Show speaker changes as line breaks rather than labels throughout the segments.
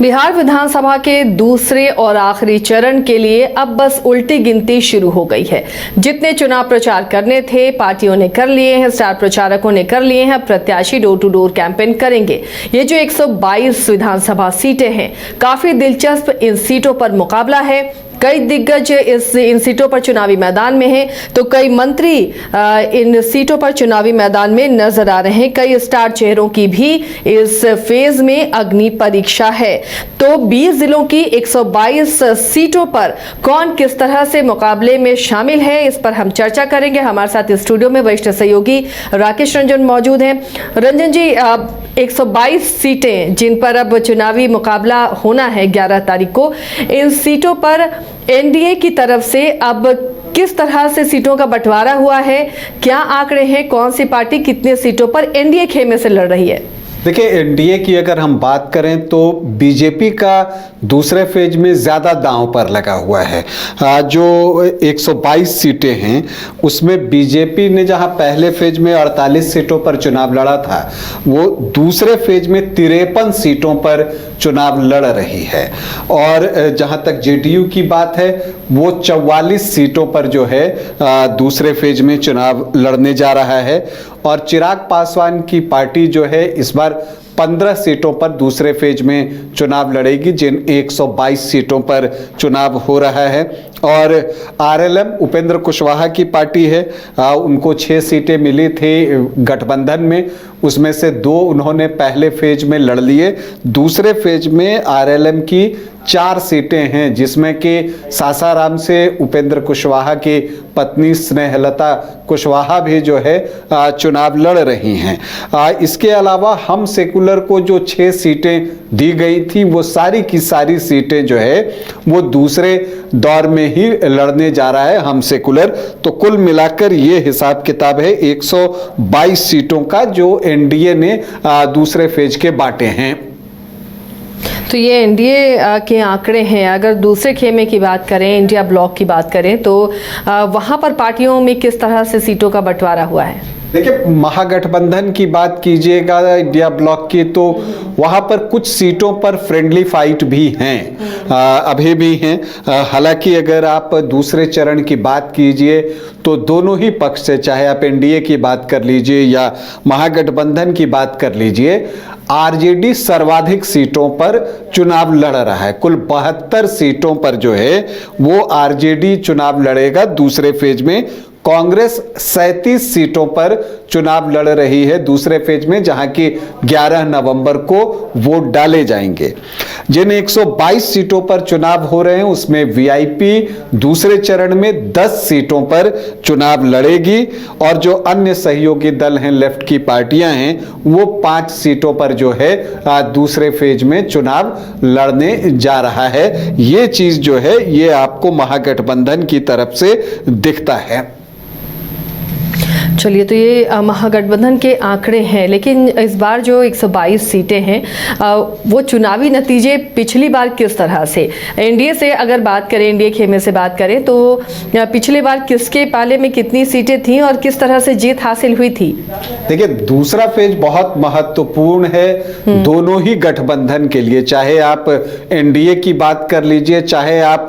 बिहार विधानसभा के दूसरे और आखिरी चरण के लिए अब बस उल्टी गिनती शुरू हो गई है। जितने चुनाव प्रचार करने थे पार्टियों ने कर लिए हैं, स्टार प्रचारकों ने कर लिए हैं, प्रत्याशी डोर टू डोर कैंपेन करेंगे। ये जो 122 विधानसभा सीटें हैं, काफी दिलचस्प इन सीटों पर मुकाबला है। कई दिग्गज इन सीटों पर चुनावी मैदान में हैं, तो कई मंत्री इन सीटों पर चुनावी मैदान में नजर आ रहे हैं। कई स्टार चेहरों की भी इस फेज में अग्नि परीक्षा है। तो 20 जिलों की 122 सीटों पर कौन किस तरह से मुकाबले में शामिल है, इस पर हम चर्चा करेंगे। हमारे साथ स्टूडियो में वरिष्ठ सहयोगी राकेश रंजन मौजूद हैं। रंजन जी, 122 सीटें जिन पर अब चुनावी मुकाबला होना है 11 तारीख को, इन सीटों पर एनडीए की तरफ से अब किस तरह से सीटों का बंटवारा हुआ है, क्या आंकड़े हैं, कौन सी पार्टी कितने सीटों पर एनडीए खेमे से लड़ रही है?
देखिए, एनडीए की अगर हम बात करें तो बीजेपी का दूसरे फेज में ज़्यादा दांव पर लगा हुआ है। जो 122 सीटें हैं उसमें बीजेपी ने जहां पहले फेज में 48 सीटों पर चुनाव लड़ा था, वो दूसरे फेज में 53 सीटों पर चुनाव लड़ रही है। और जहां तक जेडीयू की बात है, वो 44 सीटों पर जो है दूसरे फेज में चुनाव लड़ने जा रहा है। और चिराग पासवान की पार्टी जो है इस बार 15 सीटों पर दूसरे फेज में चुनाव लड़ेगी, जिन 122 सीटों पर चुनाव हो रहा है। और आरएलएम उपेंद्र कुशवाहा की पार्टी है, उनको 6 सीटें मिली थी गठबंधन में, उसमें से 2 उन्होंने पहले फेज में लड़ लिए। दूसरे फेज में आरएलएम की 4 सीटें हैं, जिसमें कि सासाराम से उपेंद्र कुशवाहा की पत्नी स्नेहलता कुशवाहा भी जो है चुनाव लड़ रही हैं। इसके अलावा हम सेकुलर को जो 6 सीटें दी गई थी, वो सारी की सारी सीटें जो है वो दूसरे दौर में ही लड़ने जा रहा है हम सेकुलर। तो कुल मिलाकर ये हिसाब किताब है 122 सीटों का जो एनडीए ने दूसरे फेज के बांटे हैं।
तो ये एनडीए के आंकड़े हैं। अगर दूसरे खेमे की बात करें, इंडिया ब्लॉक की बात करें, तो वहां पर पार्टियों में किस तरह से सीटों का बंटवारा हुआ है?
देखिए, महागठबंधन की बात कीजिएगा इंडिया ब्लॉक की, तो वहाँ पर कुछ सीटों पर फ्रेंडली फाइट भी हैं, अभी भी हैं। हालांकि अगर आप दूसरे चरण की बात कीजिए तो दोनों ही पक्ष से, चाहे आप एनडीए की बात कर लीजिए या महागठबंधन की बात कर लीजिए, आरजेडी सर्वाधिक सीटों पर चुनाव लड़ रहा है। कुल 72 सीटों पर जो है वो आरजेडी चुनाव लड़ेगा दूसरे फेज में। कांग्रेस 37 सीटों पर चुनाव लड़ रही है दूसरे फेज में, जहां की 11 नवंबर को वोट डाले जाएंगे। जिन 122 सीटों पर चुनाव हो रहे हैं उसमें वीआईपी दूसरे चरण में 10 सीटों पर चुनाव लड़ेगी, और जो अन्य सहयोगी दल हैं, लेफ्ट की पार्टियां हैं, वो 5 सीटों पर जो है दूसरे फेज में चुनाव लड़ने जा रहा है। ये चीज जो है ये आपको महागठबंधन की तरफ से दिखता है।
चलिए, तो ये महागठबंधन के आंकड़े हैं, लेकिन इस बार जो 122 सीटें हैं वो चुनावी नतीजे पिछली बार किस तरह से, एनडीए से अगर बात करें, एनडीए खेमे से बात करें, तो पिछली बार किसके पाले में कितनी सीटें थीं और किस तरह से जीत हासिल हुई थी?
देखिए, दूसरा फेज बहुत महत्वपूर्ण है दोनों ही गठबंधन के लिए, चाहे आप एनडीए की बात कर लीजिए, चाहे आप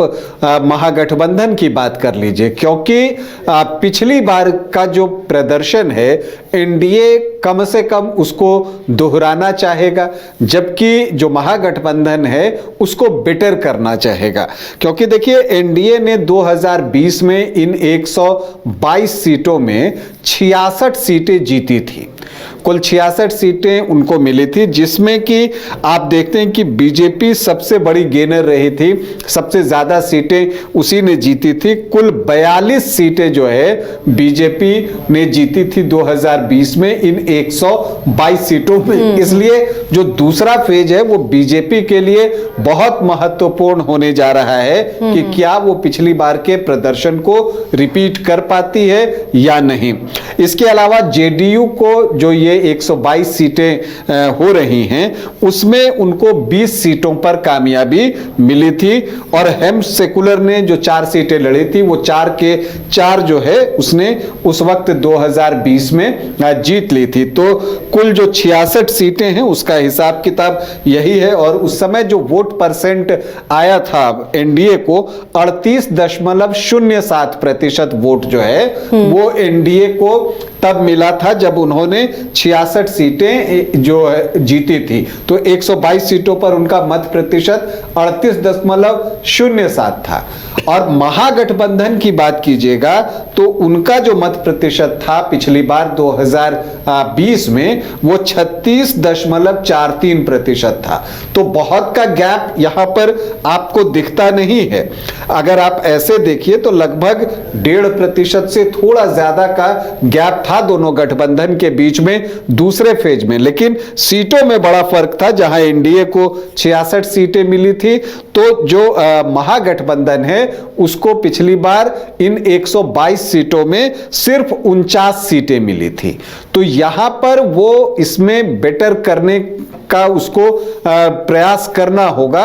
महागठबंधन की बात कर लीजिए, क्योंकि पिछली बार का जो प्रदर्शन है एनडीए कम से कम उसको दोहराना चाहेगा, जबकि जो महागठबंधन है उसको बेटर करना चाहेगा। क्योंकि देखिए, एनडीए ने 2020 में इन 122 सीटों में 66 सीटें जीती थी। कुल 66 सीटें उनको मिली थी, जिसमें कि आप देखते हैं कि बीजेपी सबसे बड़ी गेनर रही थी, सबसे ज्यादा सीटें उसी ने जीती थी। कुल 42 सीटें जो है बीजेपी ने जीती थी 2020 में इन 122 सीटों में। इसलिए जो दूसरा फेज है वो बीजेपी के लिए बहुत महत्वपूर्ण होने जा रहा है कि क्या वो पिछली बार के प्रदर्शन को रिपीट कर पाती है या नहीं। इसके अलावा जेडीयू को जो ये 122 सीटें हो रही हैं उसमें उनको 20 सीटों पर कामयाबी मिली थी और हेम सेकुलर ने जो 4 सीटें लड़ी थी वो 4 के 4 जो है उसने उस वक्त 2020 में जीत ली थी। तो कुल जो 66 सीटें हैं उसका हिसाब किताब यही है और उस समय जो वोट परसेंट आया था एनडीए को 38.07% वोट जो है वो एनडीए को तब मिला था जब उन्होंने 66 सीटें जो जीती थी। तो 122 सीटों पर उनका मत प्रतिशत 38.07 था। और महागठबंधन की बात कीजिएगा तो उनका जो मत प्रतिशत था पिछली बार 2020 में वो 36.43% था। तो बहुत का गैप यहां पर आपको दिखता नहीं है। अगर आप ऐसे देखिए तो लगभग 1.5% से थोड़ा ज्यादा का गैप था दोनों गठबंधन के बीच में दूसरे फेज में, लेकिन सीटों में बड़ा फर्क था। जहां एनडीए को 66 सीटें मिली थी तो जो महागठबंधन है उसको पिछली बार इन 122 सीटों में सिर्फ 49 सीटें मिली थी। तो यहां पर वो इसमें बेटर करने का उसको प्रयास करना होगा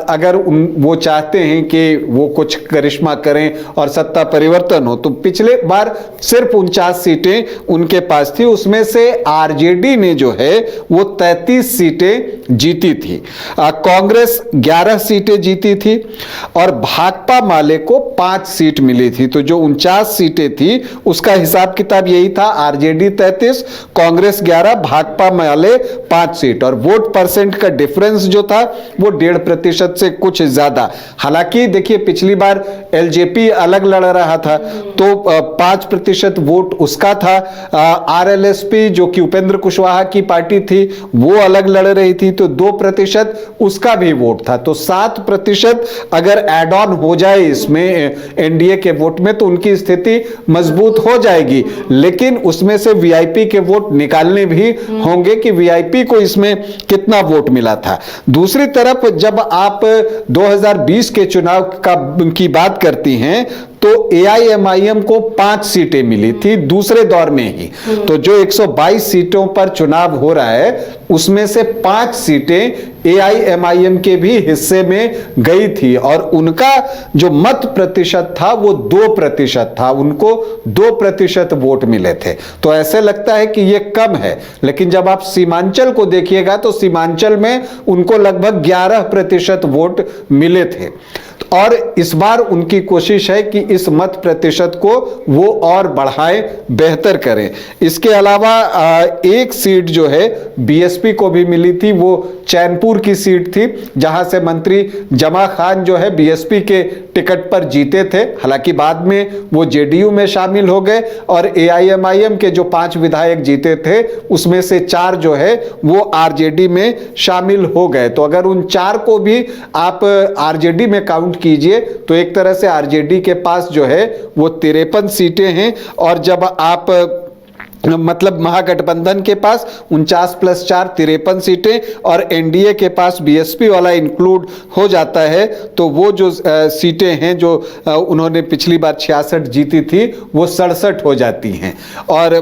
अगर वो चाहते हैं कि वो कुछ करिश्मा करें और सत्ता परिवर्तन हो। तो पिछले बार सिर्फ 49 सीटें उनके पास थी, उसमें से आरजेडी ने जो है वो 33 सीटें जीती थी, कांग्रेस 11 सीटें जीती थी और भाकपा माले को 5 सीट मिली थी। तो जो 49 सीटें थी उसका हिसाब किताब यही था, आरजेडी 33, कांग्रेस 11, भाकपा माले 5 सीट और वोट परसेंट का डिफरेंस जो था वो 1.5% से कुछ ज्यादा। हालांकि देखिए पिछली बार एलजेपी अलग लड़ रहा था तो 5% वोट उसका था, आरएलएसपी जो कि उपेंद्र कुशवाहा की पार्टी थी वो अलग लड़ रही थी तो 2% उसका भी वोट था। तो 7% अगर एड ऑन हो जाए इसमें एनडीए के वोट में तो उनकी स्थिति मजबूत हो जाएगी, लेकिन उसमें से वीआईपी के वोट निकालने भी होंगे कि वीआईपी को इसमें कितना वोट मिला था। दूसरी तरफ जब आप 2020 के चुनाव की बात करती हैं तो एआईएमआईएम को 5 सीटें मिली थी दूसरे दौर में ही। तो जो 122 सीटों पर चुनाव हो रहा है उसमें से 5 सीटें एआईएमआईएम के भी हिस्से में गई थी और उनका जो मत प्रतिशत था वो 2% था, उनको 2% वोट मिले थे। तो ऐसे लगता है कि ये कम है, लेकिन जब आप सीमांचल को देखिएगा तो सीमांचल में उनको लगभग 11% वोट मिले थे और इस बार उनकी कोशिश है कि इस मत प्रतिशत को वो और बढ़ाएं, बेहतर करें। इसके अलावा एक सीट जो है बीएसपी को भी मिली थी, वो चैनपुर की सीट थी जहां से मंत्री जमा खान जो है बीएसपी के टिकट पर जीते थे। हालांकि बाद में वो जेडीयू में शामिल हो गए और एआईएमआईएम के जो 5 विधायक जीते थे उसमें से 4 जो है वो आरजेडी में शामिल हो गए। तो अगर उन 4 को भी आप आरजेडी में काउंट कीजिए तो एक तरह से आरजेडी के पास जो है वो 53 सीटें हैं और जब आप मतलब महागठबंधन के पास 49 + 4 53 सीटें और एनडीए के पास बीएसपी वाला इंक्लूड हो जाता है तो वो जो सीटें हैं जो उन्होंने पिछली बार 66 जीती थी वो 67 हो जाती हैं और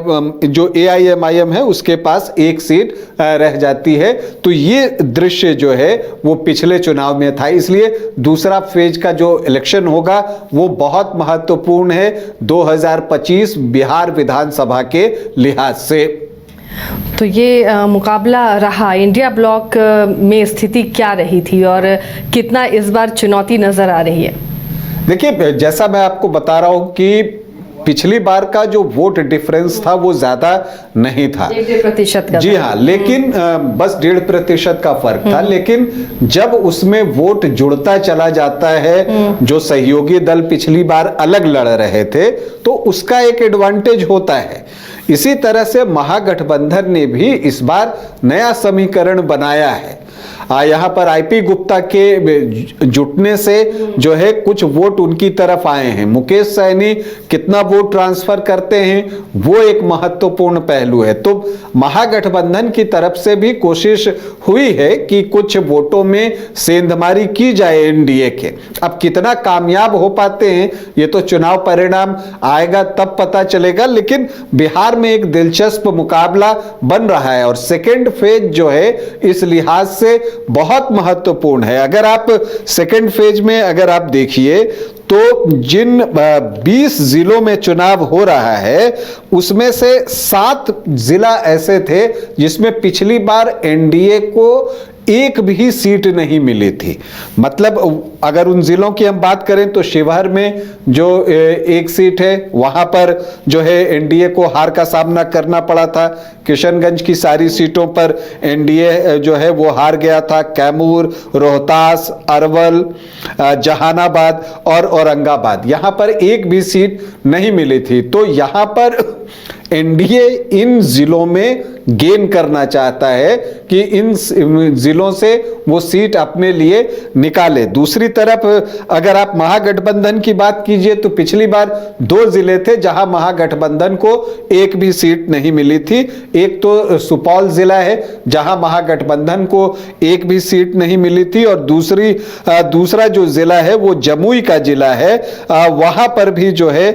जो एआईएमआईएम है उसके पास 1 सीट रह जाती है। तो ये दृश्य जो है वो पिछले चुनाव में था, इसलिए दूसरा फेज का जो इलेक्शन होगा वो बहुत महत्वपूर्ण है 2025 बिहार विधानसभा के लिहाज से।
तो ये मुकाबला रहा, इंडिया ब्लॉक में स्थिति क्या रही थी और कितना इस बार चुनौती नजर आ रही है? देखिए
जैसा मैं आपको बता रहा हूं कि पिछली बार का जो वोट डिफरेंस था वो ज्यादा नहीं था,
1.5% का।
जी हाँ, लेकिन बस 1.5% का फर्क था। लेकिन जब उसमें वोट जुड़ता चला जाता है, जो सहयोगी दल पिछली बार अलग लड़ रहे थे तो उसका एक एडवांटेज होता है। इसी तरह से महागठबंधन ने भी इस बार नया समीकरण बनाया है। यहाँ पर आईपी गुप्ता के जुटने से जो है कुछ वोट उनकी तरफ आए हैं। मुकेश सहनी कितना वोट ट्रांसफर करते हैं वो एक महत्वपूर्ण पहलू है। तो महागठबंधन की तरफ से भी कोशिश हुई है कि कुछ वोटों में सेंधमारी की जाए एनडीए के। अब कितना कामयाब हो पाते हैं ये तो चुनाव परिणाम आएगा तब पता चलेगा, लेकिन बिहार में एक दिलचस्प मुकाबला बन रहा है और सेकेंड फेज जो है इस लिहाज से बहुत महत्वपूर्ण है। अगर आप सेकेंड फेज में अगर आप देखिए तो जिन 20 जिलों में चुनाव हो रहा है उसमें से 7 जिला ऐसे थे जिसमें पिछली बार एनडीए को एक भी सीट नहीं मिली थी। मतलब अगर उन जिलों की हम बात करें तो शिवहर में जो एक सीट है वहां पर जो है एनडीए को हार का सामना करना पड़ा था। किशनगंज की सारी सीटों पर एनडीए जो है वो हार गया था। कैमूर, रोहतास, अरवल, जहानाबाद और औरंगाबाद, यहां पर एक भी सीट नहीं मिली थी। तो यहां पर एनडीए इन जिलों में गेन करना चाहता है कि इन जिलों से वो सीट अपने लिए निकाले। दूसरी तरफ अगर आप महागठबंधन की बात कीजिए तो पिछली बार 2 जिले थे जहां महागठबंधन को एक भी सीट नहीं मिली थी। एक तो सुपौल जिला है जहां महागठबंधन को एक भी सीट नहीं मिली थी और दूसरा जो जिला है वो जमुई का जिला है, वहां पर भी जो है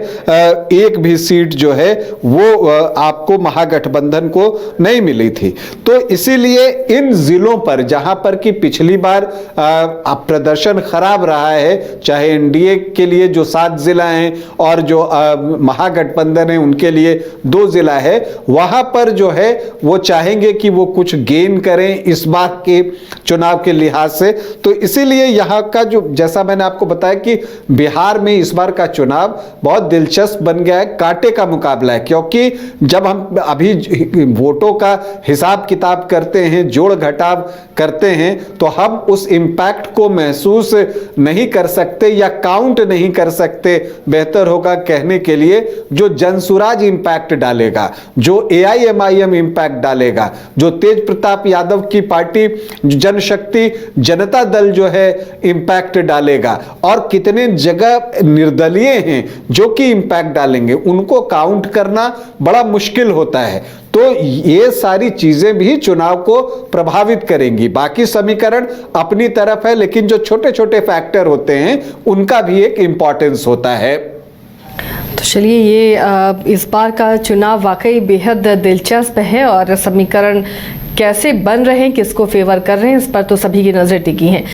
एक भी सीट जो है वो आपको महागठबंधन को नहीं मिली थी। तो इसीलिए इन जिलों पर जहां पर कि पिछली बार प्रदर्शन खराब रहा है, चाहे एनडीए के लिए जो 7 जिला हैं और जो महागठबंधन है उनके लिए 2 जिला है, वहां पर जो है वो चाहेंगे कि वो कुछ गेन करें इस बार के चुनाव के लिहाज से। तो इसीलिए यहां का जो, जैसा मैंने आपको बताया कि बिहार में इस बार का चुनाव बहुत दिलचस्प बन गया है, कांटे का मुकाबला है। क्योंकि जब हम अभी वोटों का हिसाब किताब करते हैं, जोड़ घटाव करते हैं, तो हम उस इंपैक्ट को महसूस नहीं कर सकते या काउंट नहीं कर सकते। बेहतर होगा कहने के लिए जो जनसुराज इंपैक्ट डालेगा, जो एआईएमआईएम इंपैक्ट डालेगा, जो तेज प्रताप यादव की पार्टी जनशक्ति जनता दल जो है इंपैक्ट डालेगा, और कितने जगह निर्दलीय हैं जो कि इंपैक्ट डालेंगे, उनको काउंट करना बड़ा मुश्किल होता है। तो ये सारी चीजें भी चुनाव को प्रभावित करेंगी। बाकी समीकरण अपनी तरफ है, लेकिन जो छोटे छोटे फैक्टर होते हैं उनका भी एक इंपॉर्टेंस होता है।
तो चलिए, ये इस बार का चुनाव वाकई बेहद दिलचस्प है और समीकरण कैसे बन रहे हैं, किसको फेवर कर रहे हैं, इस पर तो सभी की नजर टिकी है।